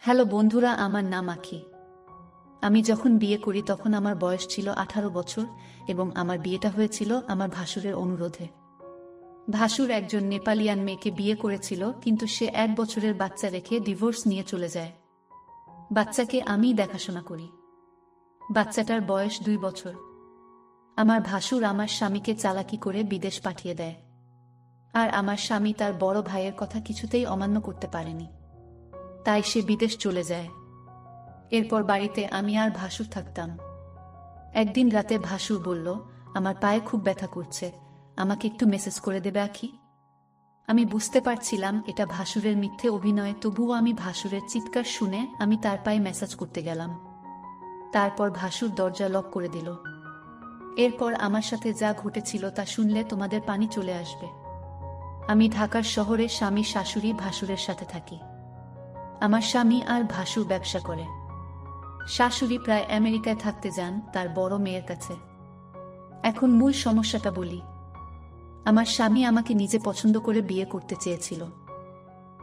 Hello বন্ধুরা, আমার নাম আখি। আমি যখন বিয়ে করি তখন আমার বয়স ছিল 18 বছর এবং আমার বিয়েটা হয়েছিল আমার ভাসুরের অনুরোধে। ভাসুর একজন নেপালিয়ান মেয়েকে বিয়ে করেছিল, কিন্তু সে 1 বছরের বাচ্চা রেখে ডিভোর্স নিয়ে চলে যায়। বাচ্চাকে আমিই দেখাশোনা করি। বাচ্চাটার বয়স 2 বছর। আমার ভাসুর আমার স্বামীকে চালাকি করে বিদেশ পাঠিয়ে দেয়, আর আমার স্বামী তার বড় ভাইয়ের কথা কিছুতেই অমান্য করতে পারেনি, তাই সে বিদেশ চলে যায়। এরপর বাড়িতে আমি আর ভাসুর থাকতাম। একদিন রাতে ভাসুর বলল, আমার পায়ে খুব ব্যথা করছে, আমাকে একটু মেসেজ করে দেবে আখি। আমি বুঝতে পারছিলাম এটা ভাসুরের মিথ্যে অভিনয়, তবুও আমি ভাসুরের চিৎকার শুনে আমি তার পায়ে ম্যাসাজ করতে গেলাম। তারপর ভাসুর দরজা লক করে দিল। এরপর আমার সাথে যা ঘটেছিল তা শুনলে তোমাদের পানি চলে আসবে। আমি ঢাকার শহরে স্বামী শাশুড়ি ভাসুরের সাথে থাকি। আমার স্বামী আর ভাসুর ব্যবসা করে। শাশুড়ি প্রায় আমেরিকায় থাকতে যান তার বড় মেয়ের কাছে। এখন মূল সমস্যাটা বলি। আমার স্বামী আমাকে নিজে পছন্দ করে বিয়ে করতে চেয়েছিল,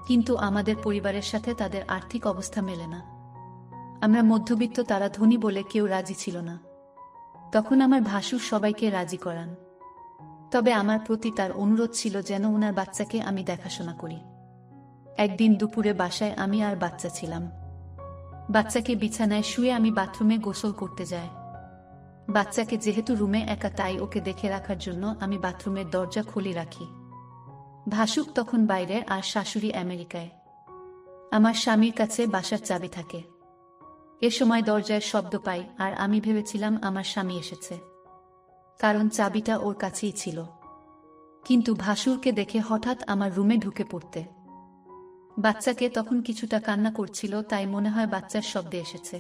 কিন্তু আমাদের পরিবারের সাথে তাদের আর্থিক অবস্থা মেলে না। আমরা মধ্যবিত্ত, তারা ধনী বলে কেউ রাজি ছিল না। তখন আমার ভাসুর সবাইকে রাজি করান, তবে আমার প্রতি তার অনুরোধ ছিল যেন ওনার বাচ্চাকে আমি দেখাশোনা করি। একদিন দুপুরে বাসায় আমি আর বাচ্চা ছিলাম। বাচ্চাকে বিছানায় শুয়ে আমি বাথরুমে গোসল করতে যাই। বাচ্চাকে যেহেতু রুমে একা, তাই ওকে দেখে রাখার জন্য আমি বাথরুমের দরজা খুলে রাখি। ভাসুক তখন বাইরে আর শাশুড়ি আমেরিকায়। আমার স্বামীর কাছে বাসার চাবি থাকে। এ সময় দরজায় শব্দ পাই আর আমি ভেবেছিলাম আমার স্বামী এসেছে, কারণ চাবিটা ওর কাছেই ছিল। কিন্তু ভাসুরকে দেখে হঠাৎ আমার রুমে ঢুকে পড়তে। বাচ্চাকে তখন কিছুটা কান্না করছিল, তাই মনে হয় বাচ্চার শব্দে এসেছে।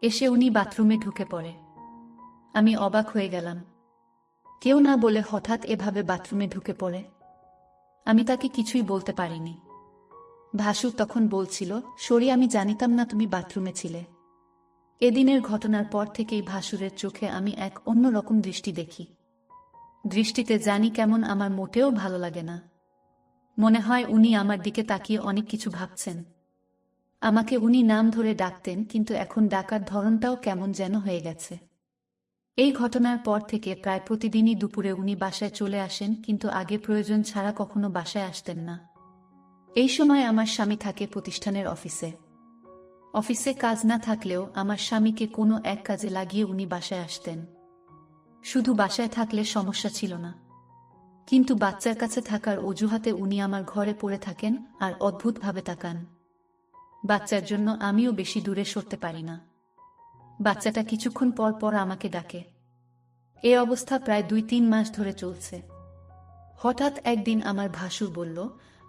এসে উনি বাথরুমে ঢুকে পড়ে। আমি অবাক হয়ে গেলাম। কেউ না বলে হঠাৎ এভাবে বাথরুমে ঢুকে পড়ে। আমি তাকে কিছুই বলতে পারিনি। ভাসুর তখন বলছিল, সরি, আমি জানিতাম না তুমি বাথরুমে ছিলে। এদিনের ঘটনার পর থেকেই ভাসুরের চোখে আমি এক অন্যরকম দৃষ্টি দেখি। দৃষ্টিতে জানি কেমন আমার মোটেও ভালো লাগে না। মনে হয় উনি আমার দিকে তাকিয়ে অনেক কিছু ভাবছেন। আমাকে উনি নাম ধরে ডাকতেন, কিন্তু এখন ডাকার ধরনটাও কেমন যেন হয়ে গেছে। এই ঘটনার পর থেকে প্রায় প্রতিদিনই দুপুরে উনি বাসায় চলে আসেন, কিন্তু আগে প্রয়োজন ছাড়া কখনো বাসায় আসতেন না। এই সময় আমার স্বামী থাকে প্রতিষ্ঠানের অফিসে। অফিসে কাজ না থাকলেও আমার স্বামীকে কোনো এক কাজে লাগিয়ে উনি বাসায় আসতেন। শুধু বাসায় থাকলে সমস্যা ছিল না, কিন্তু বাচ্চার কাছে থাকার অজুহাতে উনি আমার ঘরে পড়ে থাকেন আর অদ্ভুতভাবে তাকান। বাচ্চার জন্য আমিও বেশি দূরে সরতে পারি না। বাচ্চাটা কিছুক্ষণ পর পর আমাকে ডাকে। এ অবস্থা প্রায় 2-3 মাস ধরে চলছে। হঠাৎ একদিন আমার ভাসুর বলল,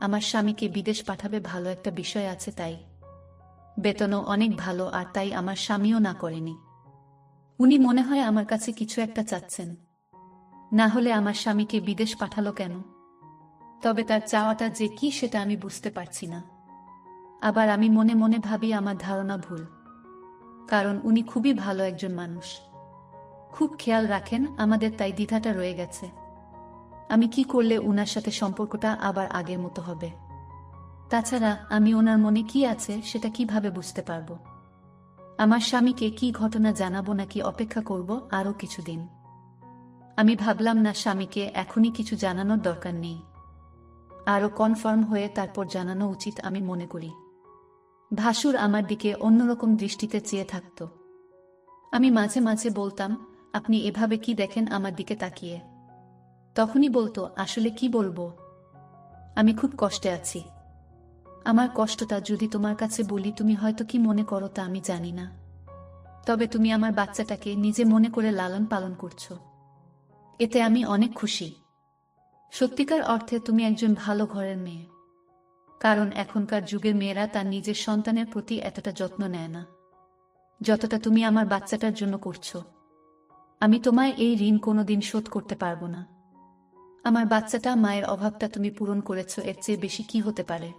আমার স্বামীকে বিদেশ পাঠাবে, ভালো একটা বিষয় আছে তাই। বেতনও অনেক ভালো, আর তাই আমার স্বামীও না করেনি। উনি মনে হয় আমার কাছে কিছু একটা চাচ্ছেন, না হলে আমার স্বামীকে বিদেশ পাঠালো কেন? তবে তার চাওয়াটা যে কি সেটা আমি বুঝতে পারছি না। আবার আমি মনে মনে ভাবি আমার ধারণা ভুল, কারণ উনি খুবই ভালো একজন মানুষ, খুব খেয়াল রাখেন আমাদের, তাই দ্বিধাটা রয়ে গেছে। আমি কি করলে উনার সাথে সম্পর্কটা আবার আগের মতো হবে? তাছাড়া আমি ওনার মনে কি আছে সেটা কিভাবে বুঝতে পারবো? আমার স্বামীকে কি ঘটনা জানাবো, নাকি অপেক্ষা করব আরও কিছুদিন? আমি ভাবলাম না, স্বামীকে এখনই কিছু জানানোর দরকার নেই, আরও কনফার্ম হয়ে তারপর জানানো উচিত আমি মনে করি। ভাসুর আমার দিকে অন্যরকম দৃষ্টিতে চেয়ে থাকত। আমি মাঝে মাঝে বলতাম, আপনি এভাবে কি দেখেন আমার দিকে তাকিয়ে? তখনই বলতো, আসলে কি বলবো, আমি খুব কষ্টে আছি। আমার কষ্টটা যদি তোমার কাছে বলি তুমি হয়তো কি মনে করো তা আমি জানি না, তবে তুমি আমার বাচ্চাটাকে নিজে মনে করে লালন পালন করছো, এতে আমি অনেক খুশি। সত্যিকার অর্থে তুমি একজন ভালো ঘরের মেয়ে, কারণ এখনকার যুগের মেয়েরা তার নিজের সন্তানের প্রতি এতটা যত্ন নেয় না যতটা তুমি আমার বাচ্চাটার জন্য করছো। আমি তোমায় এই ঋণ কোনোদিন শোধ করতে পারবো না। আমার বাচ্চাটা, মায়ের অভাবটা তুমি পূরণ করেছো, এর চেয়ে বেশি কি হতে পারে?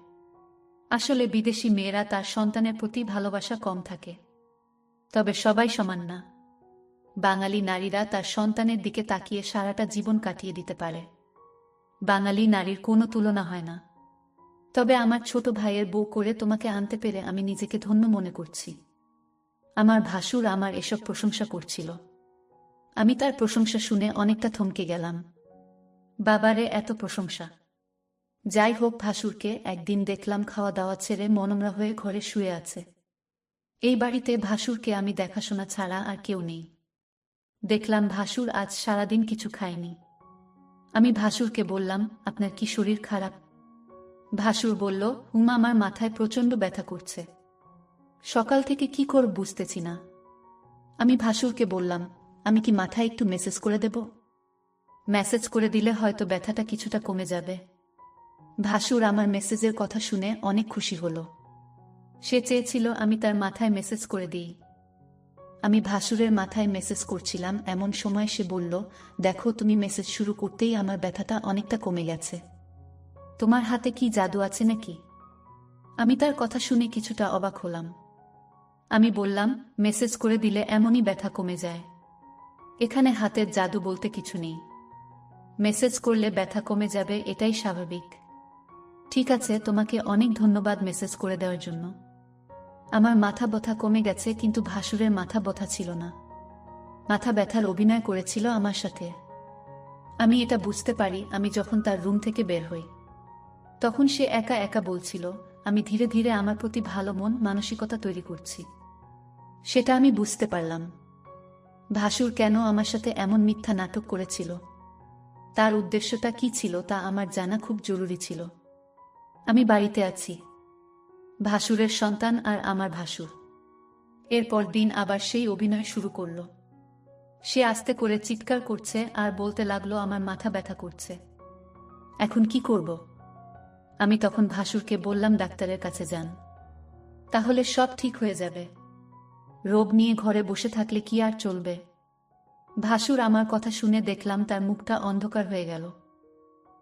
আসলে বিদেশি মেয়েরা তার সন্তানের প্রতি ভালোবাসা কম থাকে, তবে সবাই সমান না। বাঙালি নারীরা তার সন্তানের দিকে তাকিয়ে সারাটা জীবন কাটিয়ে দিতে পারে। বাঙালি নারীর কোনো তুলনা হয় না। তবে আমার ছোট ভাইয়ের বউ করে তোমাকে আনতে পেরে আমি নিজেকে ধন্য মনে করছি। আমার ভাসুর আমার এসব প্রশংসা করছিল। আমি তার প্রশংসা শুনে অনেকটা থমকে গেলাম। বাবারে, এত প্রশংসা! যাই হোক, ভাসুরকে একদিন দেখলাম খাওয়া দাওয়া ছেড়ে মনমরা হয়ে ঘরে শুয়ে আছে। এই বাড়িতে ভাসুরকে আমি দেখাশোনা ছাড়া আর কেউ নেই। দেখলাম ভাসুর আজ সারাদিন কিছু খায়নি। আমি ভাসুরকে বললাম, আপনার কি শরীর খারাপ? ভাসুর বলল, আমার মাথায় প্রচণ্ড ব্যথা করছে। সকাল থেকে কি করব বুঝতেছি না। আমি ভাসুরকে বললাম, আমি কি মাথায় একটু মেসেজ করে দেব? মেসেজ করে দিলে হয়তো ব্যথাটা কিছুটা কমে যাবে। ভাসুর আমার মেসেজের কথা শুনে অনেক খুশি হল। সে চেয়েছিল আমি তার মাথায় মেসেজ করে দিই। আমি ভাসুরের মাথায় মেসেজ করছিলাম, এমন সময় সে বলল, দেখো, তুমি মেসেজ শুরু করতেই আমার ব্যথাটা অনেকটা কমে গেছে। তোমার হাতে কি জাদু আছে নাকি? আমি তার কথা শুনে কিছুটা অবাক হলাম। আমি বললাম, মেসেজ করে দিলে এমনই ব্যথা কমে যায়। এখানে হাতের জাদু বলতে কিছু নেই। মেসেজ করলে ব্যথা কমে যাবে, এটাই স্বাভাবিক। ঠিক আছে, তোমাকে অনেক ধন্যবাদ মেসেজ করে দেওয়ার জন্য। আমার মাথা ব্যথা কমে গেছে, কিন্তু ভাসুরের মাথা ব্যথা ছিল না। মাথা ব্যথার অভিনয় করেছিল আমার সাথে। আমি এটা বুঝতে পারি আমি যখন তার রুম থেকে বের হই। তখন সে একা একা বলছিল, আমি ধীরে ধীরে আমার প্রতি ভালো মন মানসিকতা তৈরি করছি। সেটা আমি বুঝতে পারলাম। ভাসুর কেন আমার সাথে এমন মিথ্যা নাটক করেছিল, তার উদ্দেশ্যটা কি ছিল তা আমার জানা খুব জরুরি ছিল। আমি বাড়িতে আছি, ভাসুরের সন্তান আর আমার ভাসুর। এরপর দিন আবার সেই অভিনয় শুরু করল। সে আস্তে করে চিৎকার করছে আর বলতে লাগলো, আমার মাথা ব্যথা করছে। এখন কি করব? আমি তখন ভাসুরকে বললাম, ডাক্তারের কাছে যান, তাহলে সব ঠিক হয়ে যাবে। রোগ নিয়ে ঘরে বসে থাকলে কি আর চলবে? ভাসুর আমার কথা শুনে দেখলাম তার মুখটা অন্ধকার হয়ে গেল।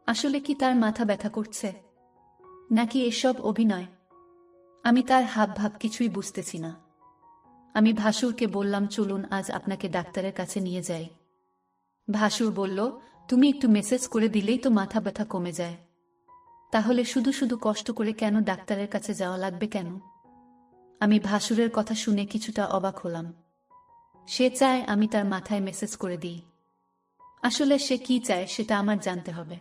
আসলে কি তার মাথা ব্যথা করছে, নাকি এসব অভিনয়? আমি তার হাবভাব কিছুই বুঝতেছি না। আমি ভাসুরকে বললাম, চলুন আজ আপনাকে ডাক্তারের কাছে নিয়ে যাই। ভাসুর বলল, তুমি একটু মেসেজ করে দিলেই তো মাথা ব্যথা কমে যায়, তাহলে শুধু শুধু কষ্ট করে কেন ডাক্তারের কাছে যাওয়া লাগবে কেন? আমি ভাসুরের কথা শুনে কিছুটা অবাক হলাম। সে চায় আমি তার মাথায় মেসেজ করে দিই। আসলে সে কি চায় সেটা আমার জানতে হবে।